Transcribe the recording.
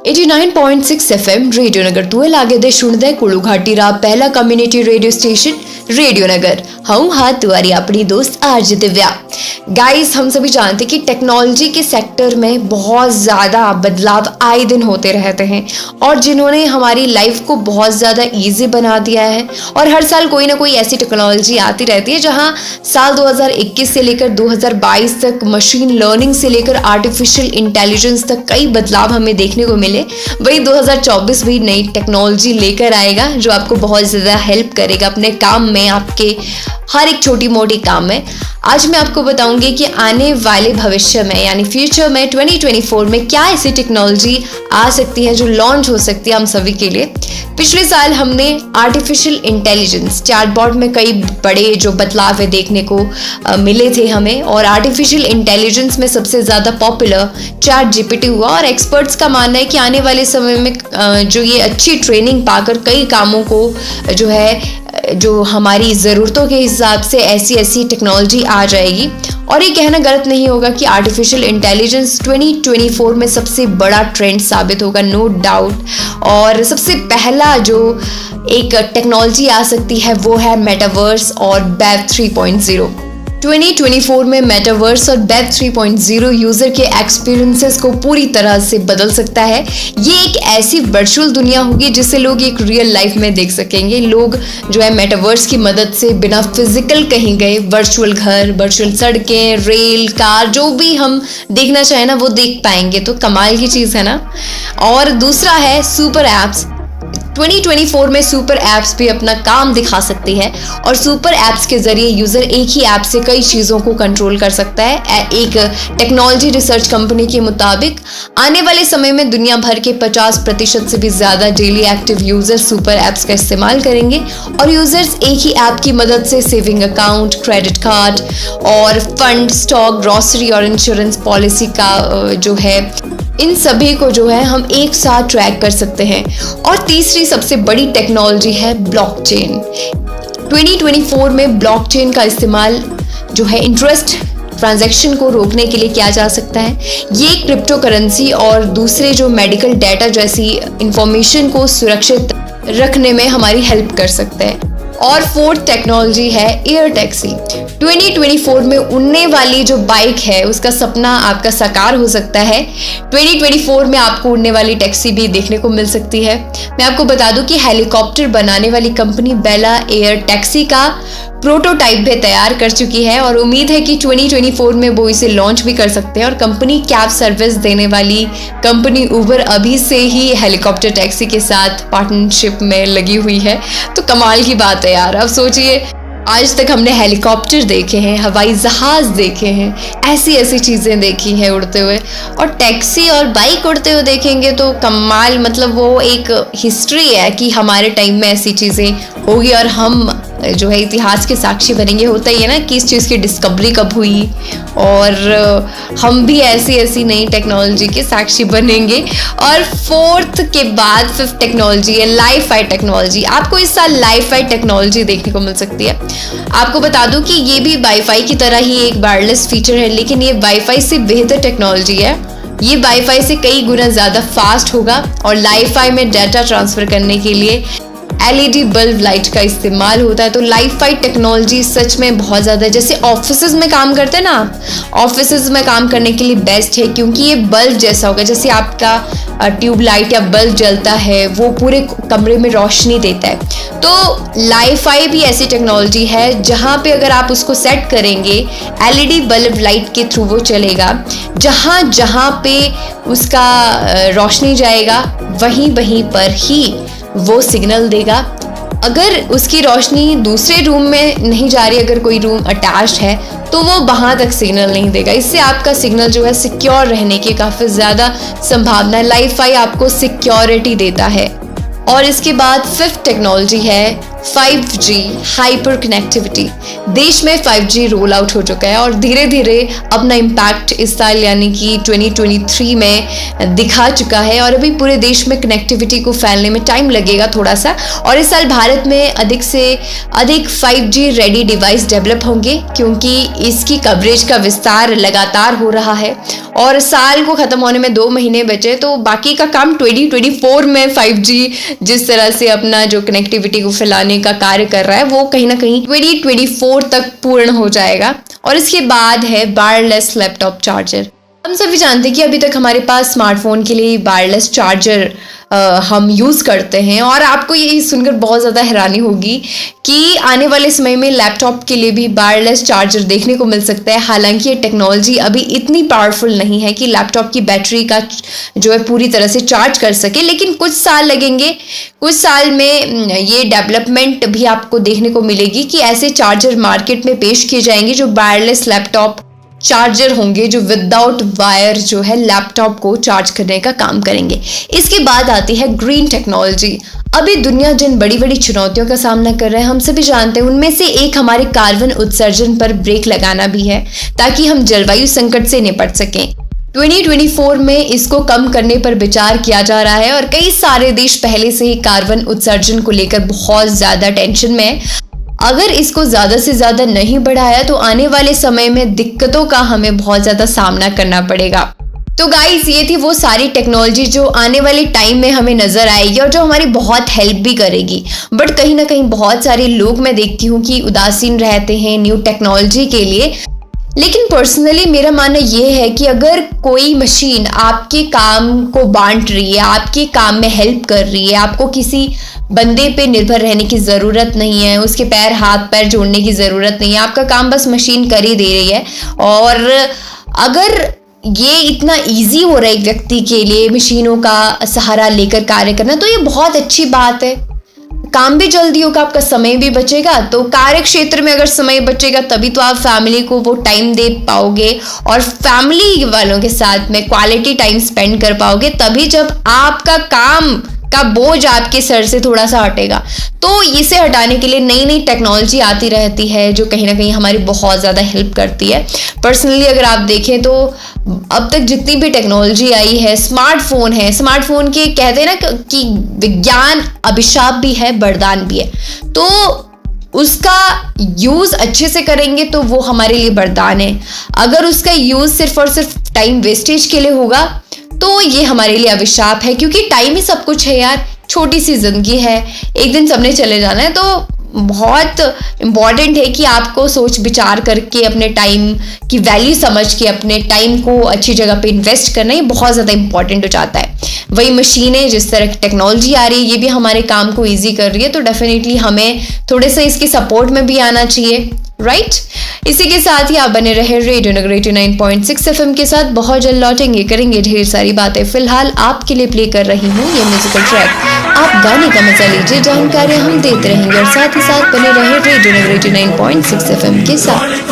89.6 FM radio नगर तुएल आगे शुणदे कुळू घाटीरा पहला community radio station radio नगर। हूँ हाँ तुम्हारी अपनी दोस्त आरजे दिव्या। गाइस, हम सभी जानते हैं कि टेक्नोलॉजी के सेक्टर में बहुत ज़्यादा बदलाव आए दिन होते रहते हैं और जिन्होंने हमारी लाइफ को बहुत ज़्यादा इजी बना दिया है। और हर साल कोई ना कोई ऐसी टेक्नोलॉजी आती रहती है जहां साल 2021 से लेकर 2022 तक मशीन लर्निंग से लेकर आर्टिफिशियल इंटेलिजेंस तक कई बदलाव हमें देखने को मिले। वही 2024 भी नई टेक्नोलॉजी लेकर आएगा जो आपको बहुत ज़्यादा हेल्प करेगा अपने काम में, आपके हर एक छोटी मोटी काम में। आज मैं आपको बताऊंगी कि आने वाले भविष्य में यानी फ्यूचर में 2024 में क्या ऐसी टेक्नोलॉजी आ सकती है जो लॉन्च हो सकती है हम सभी के लिए। पिछले साल हमने आर्टिफिशियल इंटेलिजेंस चैटबॉट में कई बड़े जो बदलाव है देखने को मिले थे हमें, और आर्टिफिशियल इंटेलिजेंस में सबसे ज़्यादा पॉपुलर चैट जीपीटी हुआ। और एक्सपर्ट्स का मानना है कि आने वाले समय में जो ये अच्छी ट्रेनिंग पाकर कई कामों को जो हमारी ज़रूरतों के हिसाब से ऐसी टेक्नोलॉजी आ जाएगी। और ये कहना गलत नहीं होगा कि आर्टिफिशियल इंटेलिजेंस 2024 में सबसे बड़ा ट्रेंड साबित होगा, नो डाउट। और सबसे पहला जो एक टेक्नोलॉजी आ सकती है वो है मेटावर्स और वेब 3.0। 2024 में मेटावर्स और वेब 3.0 यूज़र के एक्सपीरियंसेस को पूरी तरह से बदल सकता है। ये एक ऐसी वर्चुअल दुनिया होगी जिसे लोग एक रियल लाइफ में देख सकेंगे। लोग जो है मेटावर्स की मदद से बिना फिजिकल कहीं गए वर्चुअल घर, वर्चुअल सड़कें, रेल, कार, जो भी हम देखना चाहें ना वो देख पाएंगे। तो कमाल की चीज़ है ना। और दूसरा है सुपर ऐप्स। 2024 में सुपर ऐप्स भी अपना काम दिखा सकती है और सुपर ऐप्स के जरिए यूजर एक ही ऐप से कई चीज़ों को कंट्रोल कर सकता है। एक टेक्नोलॉजी रिसर्च कंपनी के मुताबिक आने वाले समय में दुनिया भर के 50% से भी ज़्यादा daily active users super apps का इस्तेमाल करेंगे। और यूजर्स एक ही ऐप की मदद से सेविंग अकाउंट, क्रेडिट कार्ड और फंड, स्टॉक, ग्रॉसरी और इंश्योरेंस पॉलिसी का जो है इन सभी को जो है हम एक साथ ट्रैक कर सकते हैं। और तीसरी सबसे बड़ी टेक्नोलॉजी है ब्लॉकचेन। 2024 में ब्लॉकचेन का इस्तेमाल जो है इंटरेस्ट ट्रांजैक्शन को रोकने के लिए किया जा सकता है। ये क्रिप्टो करेंसी और दूसरे जो मेडिकल डेटा जैसी इंफॉर्मेशन को सुरक्षित रखने में हमारी हेल्प कर सकते हैं। और फोर्थ टेक्नोलॉजी है एयर टैक्सी। 2024 में उड़ने वाली जो बाइक है उसका सपना आपका साकार हो सकता है। 2024 में आपको उड़ने वाली टैक्सी भी देखने को मिल सकती है। मैं आपको बता दूं कि हेलीकॉप्टर बनाने वाली कंपनी बेला एयर टैक्सी का प्रोटोटाइप भी तैयार कर चुकी है और उम्मीद है कि 2024 में वो इसे लॉन्च भी कर सकते हैं। और कंपनी कैब सर्विस देने वाली कंपनी उबर अभी से ही हेलीकॉप्टर टैक्सी के साथ पार्टनरशिप में लगी हुई है। तो कमाल की बात है यार। अब सोचिए, आज तक हमने हेलीकॉप्टर देखे हैं, हवाई जहाज देखे हैं, ऐसी चीज़ें देखी हैं उड़ते हुए, और टैक्सी और बाइक उड़ते हुए देखेंगे तो कमाल। मतलब वो एक हिस्ट्री है कि हमारे टाइम में ऐसी चीज़ें होगी और हम जो है इतिहास के साक्षी बनेंगे। होता ही है ना कि इस चीज़ की डिस्कवरी कब हुई और हम भी ऐसी नई टेक्नोलॉजी के साक्षी बनेंगे। और फोर्थ के बाद फिफ्थ टेक्नोलॉजी है लाईफाई टेक्नोलॉजी। आपको इस साल लाईफाई टेक्नोलॉजी देखने को मिल सकती है। आपको बता दूं कि ये भी वाईफाई की तरह ही एक वायरलेस फीचर है, लेकिन ये वाईफाई से बेहतर टेक्नोलॉजी है। ये वाईफाई से कई गुना ज़्यादा फास्ट होगा और लाईफाई में डाटा ट्रांसफ़र करने के लिए LED बल्ब लाइट का इस्तेमाल होता है। तो लाईफाई टेक्नोलॉजी सच में बहुत ज़्यादा, जैसे ऑफिसेज में काम करते हैं ना आप, ऑफिसेज में काम करने के लिए बेस्ट है क्योंकि ये बल्ब जैसा होगा। जैसे आपका ट्यूबलाइट या बल्ब जलता है वो पूरे कमरे में रोशनी देता है। तो लाईफाई भी ऐसी टेक्नोलॉजी है जहाँ पे अगर आप उसको सेट करेंगे LED बल्ब लाइट के थ्रू वो चलेगा। जहाँ पे उसका रोशनी जाएगा वहीं पर ही वो सिग्नल देगा। अगर उसकी रोशनी दूसरे रूम में नहीं जा रही, अगर कोई रूम अटैच्ड है तो वो वहाँ तक सिग्नल नहीं देगा। इससे आपका सिग्नल जो है सिक्योर रहने की काफ़ी ज़्यादा संभावना है। लाईफाई आपको सिक्योरिटी देता है। और इसके बाद फिफ्थ टेक्नोलॉजी है 5G हाइपर कनेक्टिविटी। देश में 5G रोल आउट हो चुका है और धीरे धीरे अपना इम्पैक्ट इस साल यानी कि 2023 में दिखा चुका है और अभी पूरे देश में कनेक्टिविटी को फैलने में टाइम लगेगा थोड़ा सा। और इस साल भारत में अधिक से अधिक 5G रेडी डिवाइस डेवलप होंगे क्योंकि इसकी कवरेज का विस्तार लगातार हो रहा है और साल को ख़त्म होने में 2 महीने बचे, तो बाकी का काम 2024 में 5G जिस तरह से अपना जो कनेक्टिविटी को फैलाने का कार्य कर रहा है वो कहीं ना कहीं 2024 तक पूर्ण हो जाएगा। और इसके बाद है वायरलेस लैपटॉप चार्जर। हम सभी जानते हैं कि अभी तक हमारे पास स्मार्टफोन के लिए वायरलेस चार्जर हम यूज़ करते हैं और आपको ये सुनकर बहुत ज़्यादा हैरानी होगी कि आने वाले समय में लैपटॉप के लिए भी वायरलेस चार्जर देखने को मिल सकता है। हालांकि ये टेक्नोलॉजी अभी इतनी पावरफुल नहीं है कि लैपटॉप की बैटरी का जो है पूरी तरह से चार्ज कर सके, लेकिन कुछ साल लगेंगे। कुछ साल में ये डेवलपमेंट भी आपको देखने को मिलेगी कि ऐसे चार्जर मार्केट में पेश किए जाएंगे जो वायरलेस लैपटॉप चार्जर होंगे, जो विदाउट वायर जो है लैपटॉप को चार्ज करने का काम करेंगे। इसके बाद आती है ग्रीन टेक्नोलॉजी। अभी दुनिया जिन बड़ी बड़ी चुनौतियों का सामना कर रहे हैं हम सभी जानते हैं, उनमें से एक हमारे कार्बन उत्सर्जन पर ब्रेक लगाना भी है ताकि हम जलवायु संकट से निपट सकें। 2024 में इसको कम करने पर विचार किया जा रहा है और कई सारे देश पहले से ही कार्बन उत्सर्जन को लेकर बहुत ज़्यादा टेंशन में है। अगर इसको ज़्यादा से ज़्यादा नहीं बढ़ाया तो आने वाले समय में दिक्कतों का हमें बहुत ज़्यादा सामना करना पड़ेगा। तो गाइस, ये थी वो सारी टेक्नोलॉजी जो आने वाले टाइम में हमें नज़र आएगी और जो हमारी बहुत हेल्प भी करेगी। बट कहीं ना कहीं बहुत सारे लोग मैं देखती हूँ कि उदासीन रहते हैं न्यू टेक्नोलॉजी के लिए। लेकिन पर्सनली मेरा मानना ये है कि अगर कोई मशीन आपके काम को बांट रही है, आपके काम में हेल्प कर रही है, आपको किसी बंदे पे निर्भर रहने की ज़रूरत नहीं है, उसके हाथ पैर जोड़ने की ज़रूरत नहीं है, आपका काम बस मशीन कर ही दे रही है। और अगर ये इतना इजी हो रहा है एक व्यक्ति के लिए मशीनों का सहारा लेकर कार्य करना, तो ये बहुत अच्छी बात है। काम भी जल्दी होगा, आपका समय भी बचेगा। तो कार्य क्षेत्र में अगर समय बचेगा तभी तो आप फैमिली को वो टाइम दे पाओगे और फैमिली वालों के साथ में क्वालिटी टाइम स्पेंड कर पाओगे, तभी जब आपका काम का बोझ आपके सर से थोड़ा सा हटेगा। तो इसे हटाने के लिए नई नई टेक्नोलॉजी आती रहती है जो कहीं ना कहीं हमारी बहुत ज़्यादा हेल्प करती है। पर्सनली अगर आप देखें तो अब तक जितनी भी टेक्नोलॉजी आई है, स्मार्टफोन है, स्मार्टफोन के कहते हैं ना कि विज्ञान अभिशाप भी है वरदान भी है। तो उसका यूज़ अच्छे से करेंगे तो वो हमारे लिए वरदान है। अगर उसका यूज़ सिर्फ और सिर्फ टाइम वेस्टेज के लिए होगा तो ये हमारे लिए अभिशाप है, क्योंकि टाइम ही सब कुछ है यार। छोटी सी जिंदगी है, एक दिन सबने चले जाना है। तो बहुत इम्पॉर्टेंट है कि आपको सोच विचार करके अपने टाइम की वैल्यू समझ के अपने टाइम को अच्छी जगह पे इन्वेस्ट करना, ये बहुत ज़्यादा इंपॉर्टेंट हो जाता है। वही मशीनें, जिस तरह की टेक्नोलॉजी आ रही है, ये भी हमारे काम को ईजी कर रही है। तो डेफिनेटली हमें थोड़े से इसके सपोर्ट में भी आना चाहिए, राइट। इसी के साथ ही आप बने रहे रेडियो नगर 89.6 FM के साथ। बहुत जल्द लौटेंगे, करेंगे ढेर सारी बातें। फिलहाल आपके लिए प्ले कर रही हूँ ये म्यूजिकल ट्रैक। आप गाने का मजा लीजिए, जानकारी हम देते रहेंगे और साथ ही साथ बने रहे रेडियो नगर 89.6 FM के साथ।